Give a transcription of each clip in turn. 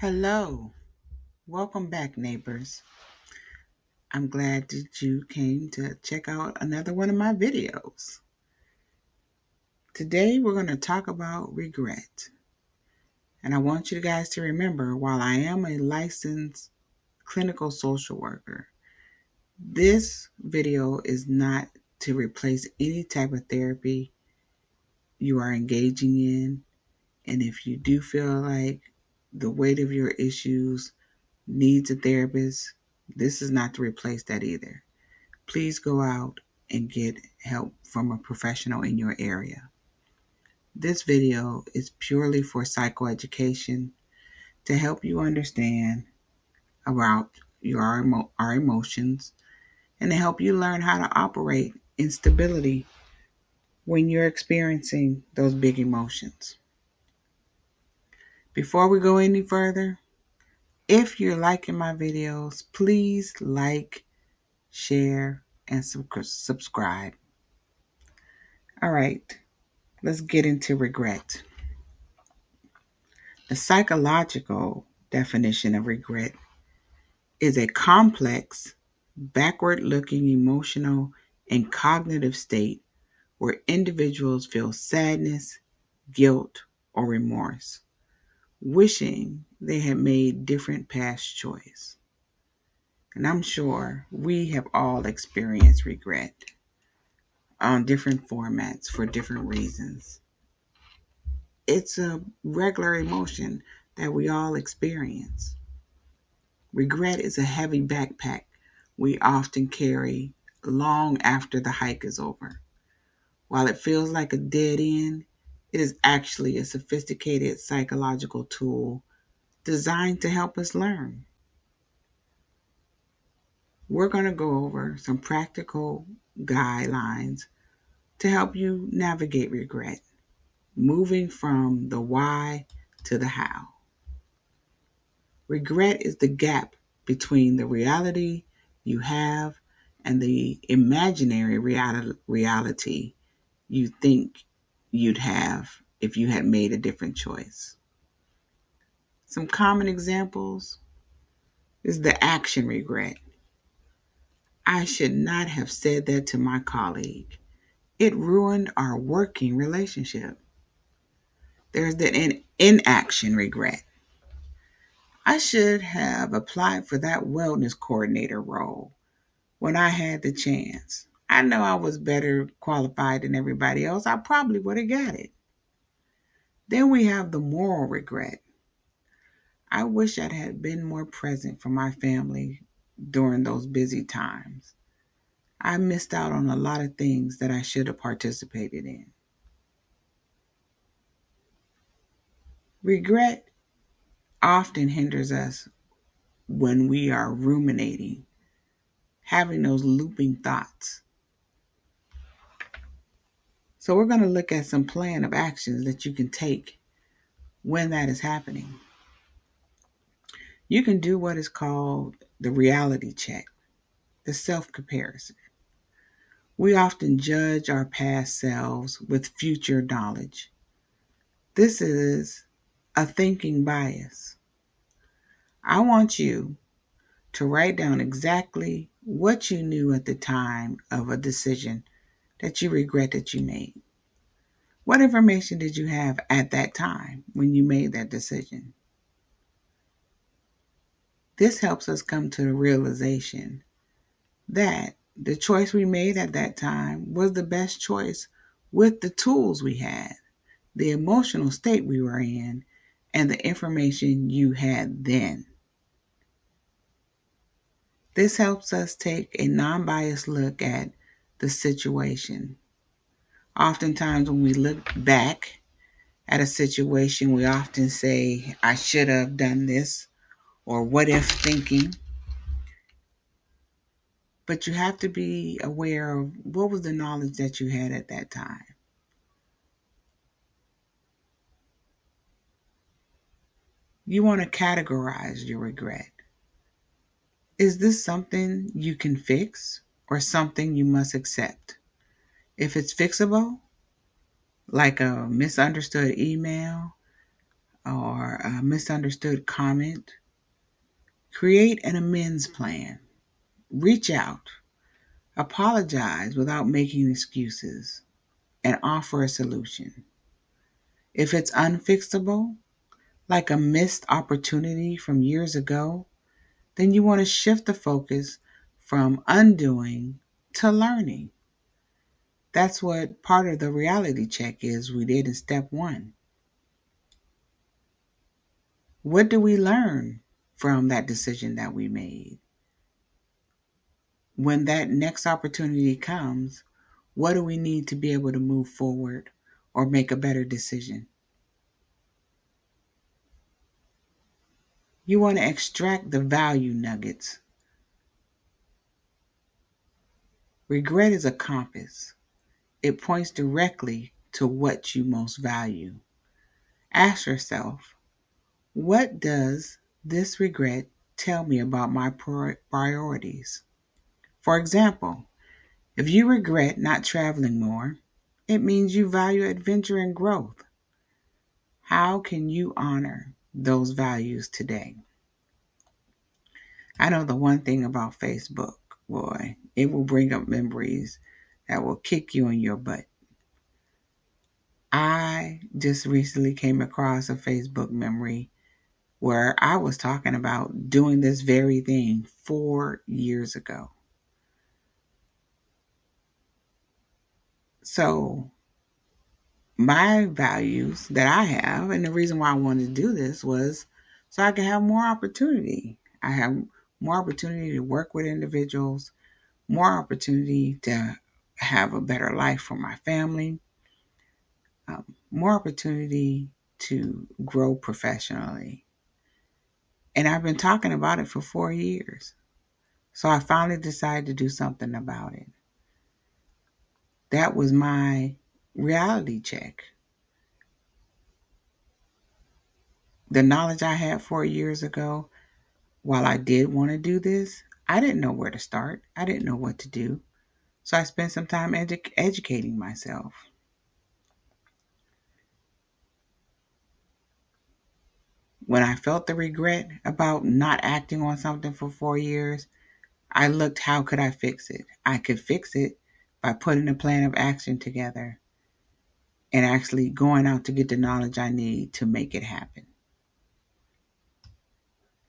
Hello, welcome back, neighbors. I'm glad that you came to check out another one of my videos. Today, we're going to talk about regret. And I want you guys to remember, while I am a licensed clinical social worker, this video is not to replace any type of therapy you are engaging in. And if you do feel like the weight of your issues needs a therapist, this is not to replace that either. Please go out and get help from a professional in your area. This video is purely for psychoeducation to help you understand about our emotions and to help you learn how to operate in stability when you're experiencing those big emotions. Before we go any further, if you're liking my videos, please like, share, and subscribe. All right, let's get into regret. The psychological definition of regret is a complex, backward-looking emotional and cognitive state where individuals feel sadness, guilt, or remorse, wishing they had made different past choice. And I'm sure we have all experienced regret on different formats for different reasons. It's a regular emotion that we all experience. Regret is a heavy backpack we often carry long after the hike is over. While it feels like a dead end, it is actually a sophisticated psychological tool designed to help us learn. We're going to go over some practical guidelines to help you navigate regret, moving from the why to the how. Regret is the gap between the reality you have and the imaginary reality you think you'd have if you had made a different choice. Some common examples is the action regret. I should not have said that to my colleague. It ruined our working relationship. There's the inaction regret. I should have applied for that wellness coordinator role when I had the chance. I know I was better qualified than everybody else. I probably would have got it. Then we have the moral regret. I wish I had been more present for my family during those busy times. I missed out on a lot of things that I should have participated in. Regret often hinders us when we are ruminating, having those looping thoughts. So we're going to look at some plan of actions that you can take when that is happening. You can do what is called the reality check, the self-comparison. We often judge our past selves with future knowledge. This is a thinking bias. I want you to write down exactly what you knew at the time of a decision that you regret that you made. What information did you have at that time when you made that decision? This helps us come to the realization that the choice we made at that time was the best choice with the tools we had, the emotional state we were in, and the information you had then. This helps us take a non-biased look at the situation. Oftentimes when we look back at a situation, we often say, I should have done this, or what if thinking. But you have to be aware of what was the knowledge that you had at that time. You want to categorize your regret. Is this something you can fix or something you must accept? If it's fixable, like a misunderstood email or or a misunderstood comment, create an amends plan. Reach out, apologize without making excuses, and offer a solution. If it's unfixable, like a missed opportunity from years ago, then you want to shift the focus from undoing to learning. That's what part of the reality check is we did in step one. What do we learn from that decision that we made? When that next opportunity comes, what do we need to be able to move forward or make a better decision? You want to extract the value nuggets. Regret is a compass. It points directly to what you most value. Ask yourself, what does this regret tell me about my priorities? For example, if you regret not traveling more, it means you value adventure and growth. How can you honor those values today? I know the one thing about Facebook, boy, it will bring up memories that will kick you in your butt. I just recently came across a Facebook memory where I was talking about doing this very thing 4 years ago. So, my values that I have, and the reason why I wanted to do this was so I could have more opportunity. I have more opportunity to work with individuals, more opportunity to have a better life for my family, more opportunity to grow professionally. And I've been talking about it for 4 years. So I finally decided to do something about it. That was my reality check. The knowledge I had 4 years ago, while I did want to do this, I didn't know where to start. I didn't know what to do. So I spent some time educating myself. When I felt the regret about not acting on something for 4 years, I looked how could I fix it? I could fix it by putting a plan of action together and actually going out to get the knowledge I need to make it happen.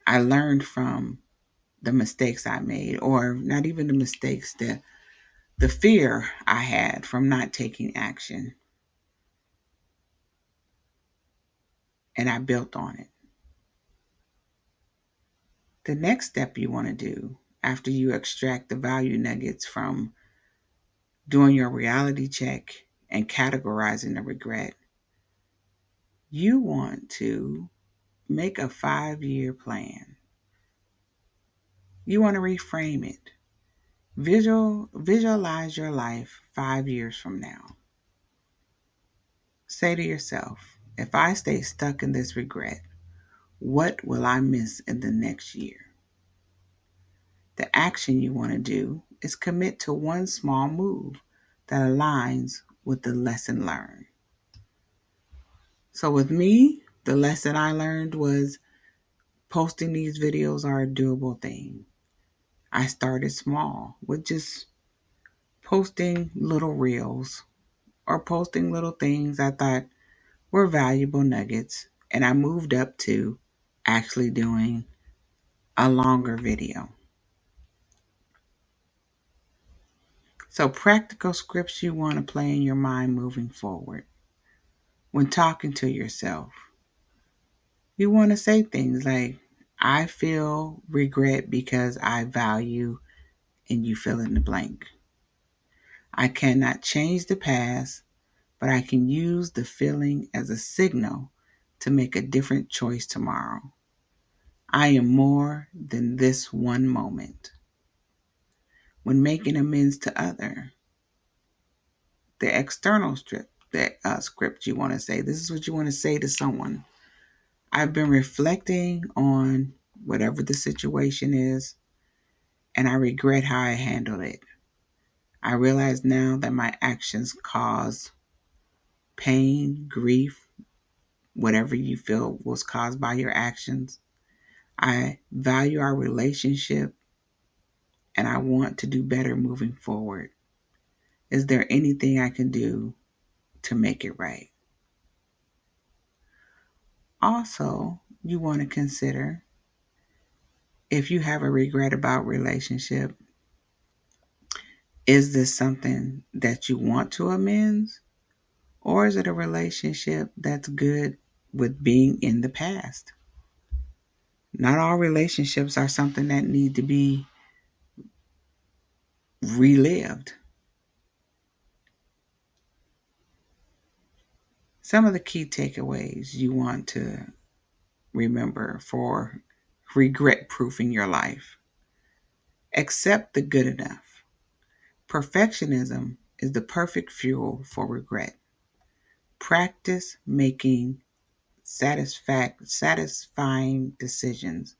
I learned from the mistakes I made, or not even the mistakes, the fear I had from not taking action, and I built on it. The next step you want to do after you extract the value nuggets from doing your reality check and categorizing the regret, you want to make a 5-year plan. You want to reframe it. Visualize your life 5 years from now. Say to yourself, if I stay stuck in this regret, what will I miss in the next year? The action you want to do is commit to one small move that aligns with the lesson learned. So with me, the lesson I learned was posting these videos are a doable thing. I started small with just posting little reels or posting little things I thought were valuable nuggets, and I moved up to actually doing a longer video. So, practical scripts you want to play in your mind moving forward. When talking to yourself, you want to say things like, I feel regret because I value, and you fill in the blank. I cannot change the past, but I can use the feeling as a signal to make a different choice tomorrow. I am more than this one moment. When making amends to other, the external script you want to say. This is what you want to say to someone. I've been reflecting on whatever the situation is, and I regret how I handled it. I realize now that my actions caused pain, grief, whatever you feel was caused by your actions. I value our relationship and I want to do better moving forward. Is there anything I can do to make it right? Also, you want to consider if you have a regret about relationship, is this something that you want to amend? Or is it a relationship that's good with being in the past? Not all relationships are something that need to be relived. Some of the key takeaways you want to remember for regret proofing your life. Accept the good enough. Perfectionism is the perfect fuel for regret. Practice making satisfying decisions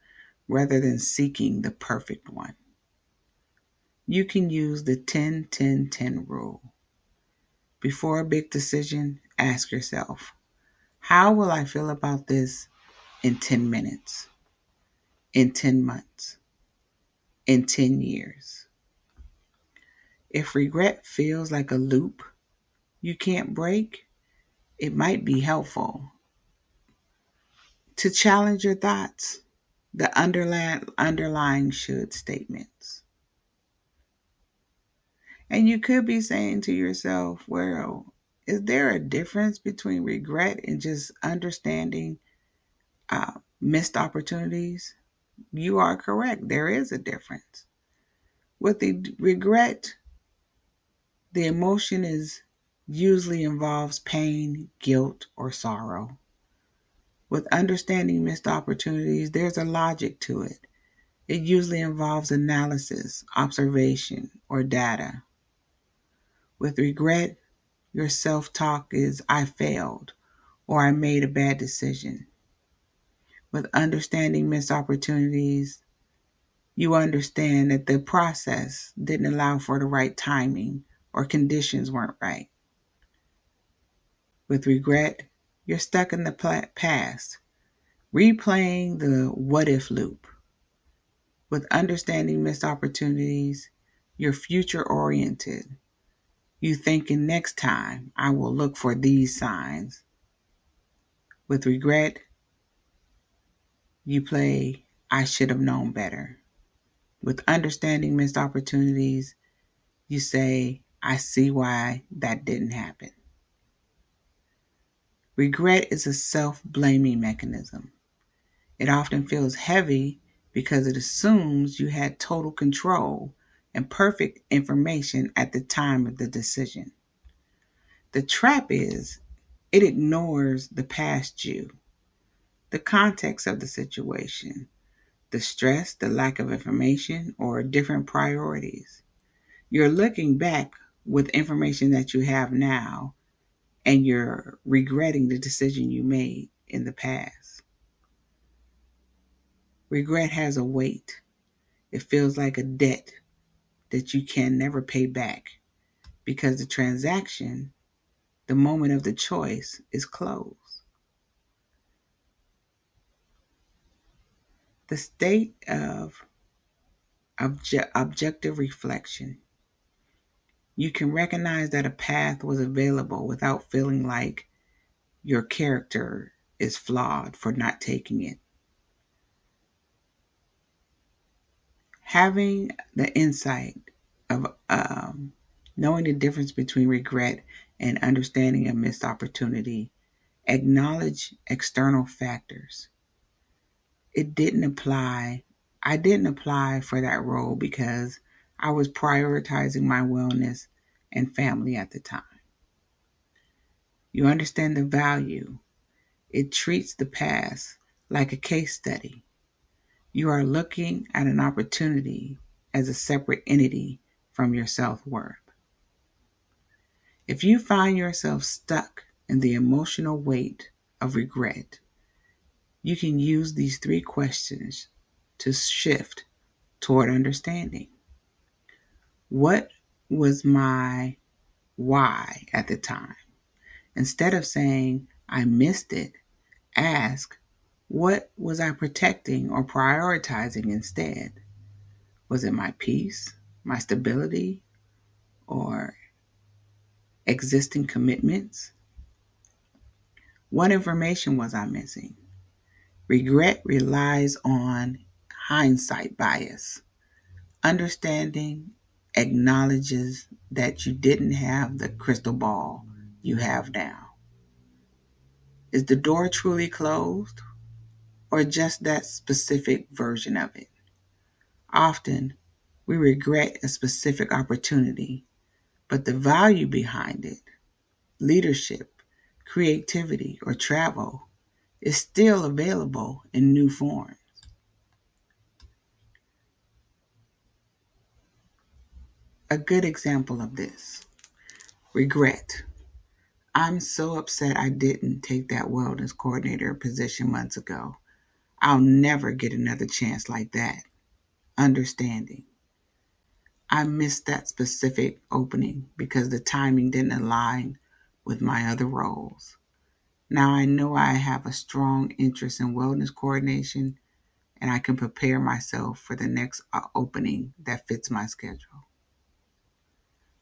rather than seeking the perfect one. You can use the 10-10-10 rule. Before a big decision, ask yourself, how will I feel about this in 10 minutes, in 10 months, in 10 years? If regret feels like a loop you can't break, it might be helpful to challenge your thoughts, the underlying should statements. And you could be saying to yourself, well, is there a difference between regret and just understanding missed opportunities? You are correct. There is a difference. With the regret, the emotion is usually involves pain, guilt, or sorrow. With understanding missed opportunities, there's a logic to it. It usually involves analysis, observation, or data. With regret, your self-talk is I failed or I made a bad decision. With understanding missed opportunities, you understand that the process didn't allow for the right timing or conditions weren't right. With regret, you're stuck in the past, replaying the what if loop. With understanding missed opportunities, you're future oriented. You thinking next time I will look for these signs. With regret, you play I should have known better. With understanding missed opportunities, you say I see why that didn't happen. Regret is a self-blaming mechanism. It often feels heavy because it assumes you had total control and perfect information at the time of the decision. The trap is it ignores the past you, the context of the situation, the stress, the lack of information, or different priorities. You're looking back with information that you have now, and you're regretting the decision you made in the past. Regret has a weight. It feels like a debt that you can never pay back because the transaction, the moment of the choice, is closed. The state of objective reflection. You can recognize that a path was available without feeling like your character is flawed for not taking it. Having the insight of knowing the difference between regret and understanding a missed opportunity, acknowledge external factors. It didn't apply. I didn't apply for that role because I was prioritizing my wellness and family at the time. You understand the value. It treats the past like a case study. You are looking at an opportunity as a separate entity from your self-worth. If you find yourself stuck in the emotional weight of regret, you can use these three questions to shift toward understanding. What was my why at the time? Instead of saying, I missed it, Ask, what was I protecting or prioritizing instead? Was it my peace, my stability, or existing commitments? What information was I missing? Regret relies on hindsight bias. Understanding acknowledges that you didn't have the crystal ball you have now. Is the door truly closed, or just that specific version of it? Often, we regret a specific opportunity, but the value behind it, leadership, creativity, or travel, is still available in new forms. A good example of this, regret. I'm so upset I didn't take that wellness coordinator position months ago. I'll never get another chance like that. Understanding. I missed that specific opening because the timing didn't align with my other roles. Now I know I have a strong interest in wellness coordination, and I can prepare myself for the next opening that fits my schedule.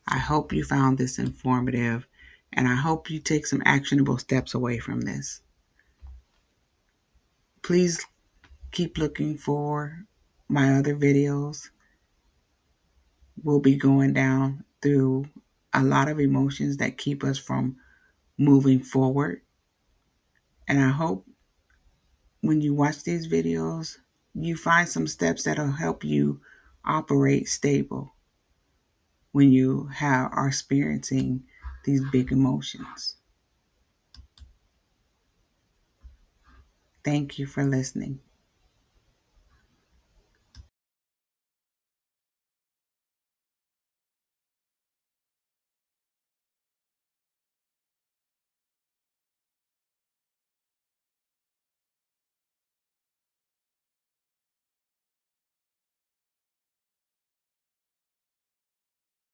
I hope you found this informative, and I hope you take some actionable steps away from this. Please keep looking for my other videos. We'll be going down through a lot of emotions that keep us from moving forward. And I hope when you watch these videos, you find some steps that'll help you operate stable when you are experiencing these big emotions. Thank you for listening.